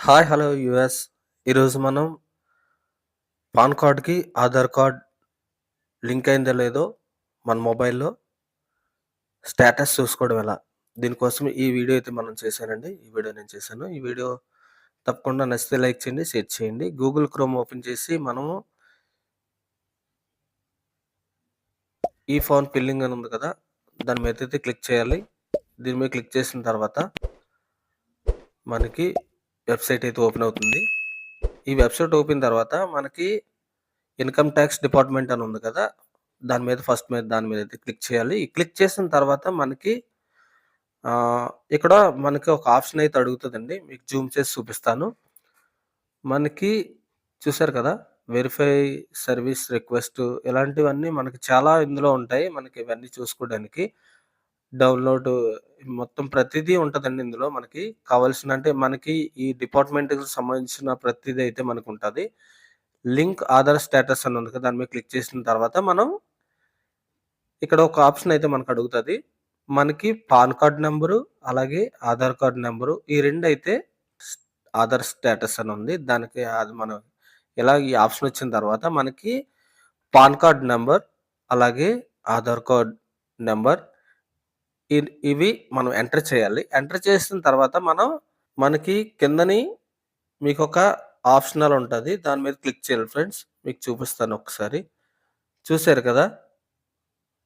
Hi! Hello US. ఈరోజు మనం pan కార్డ్‌కి ఆధార్ కార్డ్ లింక్ అయిందో లేదో మన మొబైల్‌లో స్టేటస్ చూసుకోవడం ఎలా? దీనికోసం ఈ వీడియో అయితే మనం చేశానండి. ఈ వీడియో నేను చేశాను. ఈ వీడియో తప్పకుండా నచ్చితే లైక్ చేయండి, షేర్ చేయండి. గూగుల్ క్రోమ్ ఓపెన్ చేసి మనము ఈ ఫోన్ ఫిల్లింగ్ అని ఉంది కదా! దాని మీద అయితే క్లిక్ చేయాలి. దీని మీద క్లిక్ చేసిన తర్వాత మనకి వెబ్‌సైట్ అయితే ఓపెన్ అవుతుంది. ఈ వెబ్‌సైట్ ఓపెన్ తర్వాత మనకి ఇన్‌కమ్ టాక్స్ డిపార్ట్‌మెంట్ అని ఉంది కదా! దాని మీద అయితే క్లిక్ చేయాలి. ఈ క్లిక్ చేసిన తర్వాత మనకి ఇక్కడ మనకి ఒక ఆప్షన్ అయితే అడుగుతదండి. మీకు జూమ్ చేసి చూపిస్తాను. మనకి చూసారు కదా! వెరిఫై సర్వీస్ రిక్వెస్ట్ ఇలాంటివన్నీ మనకి చాలా ఇందులో ఉంటాయి. మనకి ఇవన్నీ చూసుకోవడానికి. డౌన్‌లోడ్ మొత్తం ప్రతీదీ ఉంటదండి ఇందులో మనకి. అంటే మనకి ఈ డిపార్ట్‌మెంట్‌కి సంబంధించిన ప్రతీదీ అయితే మనకుంటది. లింక్ ఆధార్ స్టేటస్ అని ఉంది కదా! దాని మీద క్లిక్ చేసిన తర్వాత మనం ఇక్కడ ఒక ఆప్షన్ అయితే మనకు అడుగుతది. మనకి పాన్ కార్డ్ నంబరు, అలాగే ఆధార్ కార్డ్ నంబరు ఈ 2 అయితే స్ ఆధార్ స్టేటస్ అని ఉంది. దానికి అది మనం ఇలా ఈ ఆప్షన్ వచ్చిన తర్వాత మనకి పాన్ కార్డ్ నంబర్, అలాగే ఆధార్ కార్డ్ నంబర్ ఇవి మనం ఎంటర్ చేయాలి. ఎంటర్ చేసిన తర్వాత మనకి కిందని మీకొక ఆప్షనల్ ఉంటది. దాని మీద క్లిక్ చేయాలి ఫ్రెండ్స్. మీకు చూపిస్తాను ఒకసారి. చూసారు కదా!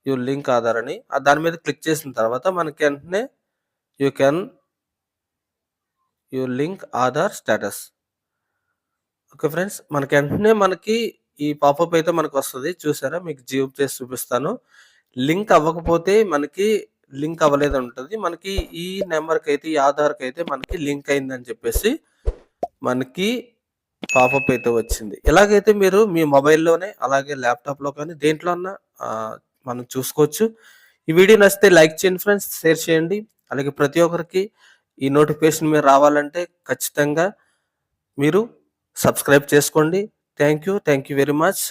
యూ లింక్ ఆధార్ అని. దాని మీద క్లిక్ చేసిన తర్వాత మనకి వెంటనే you can you link Aadhaar status. Okay friends. మనకి ఈ పాపప్ అయితే మనకొస్తది. చూసారా? మీకు జూమ్ చేసి చూపిస్తాను. లింక్ అవ్వకపోతే మనకి లింక్ అవ్వలేదని ఉంటది. మనకి ఈ నంబర్‌కైతే ఈ ఆధార్‌కైతే మనకి లింక్ అయిందని చెప్పేసి మనకి పాపప్ అయితే వచ్చింది. ఇలాగైతే మీరు మీ మొబైల్‌లోనే అలాగే ల్యాప్‌టాప్‌లో కానీ దేంట్లో అన్నా మనం చూసుకోవచ్చు. ఈ వీడియో నచ్చితే లైక్ చేయండి ఫ్రెండ్స్, షేర్ చేయండి. అలాగే ప్రతి ఒక్కరికి ఈ నోటిఫికేషన్ మీరు రావాలంటే ఖచ్చితంగా మీరు సబ్స్క్రైబ్ చేసుకోండి. Thank you very much.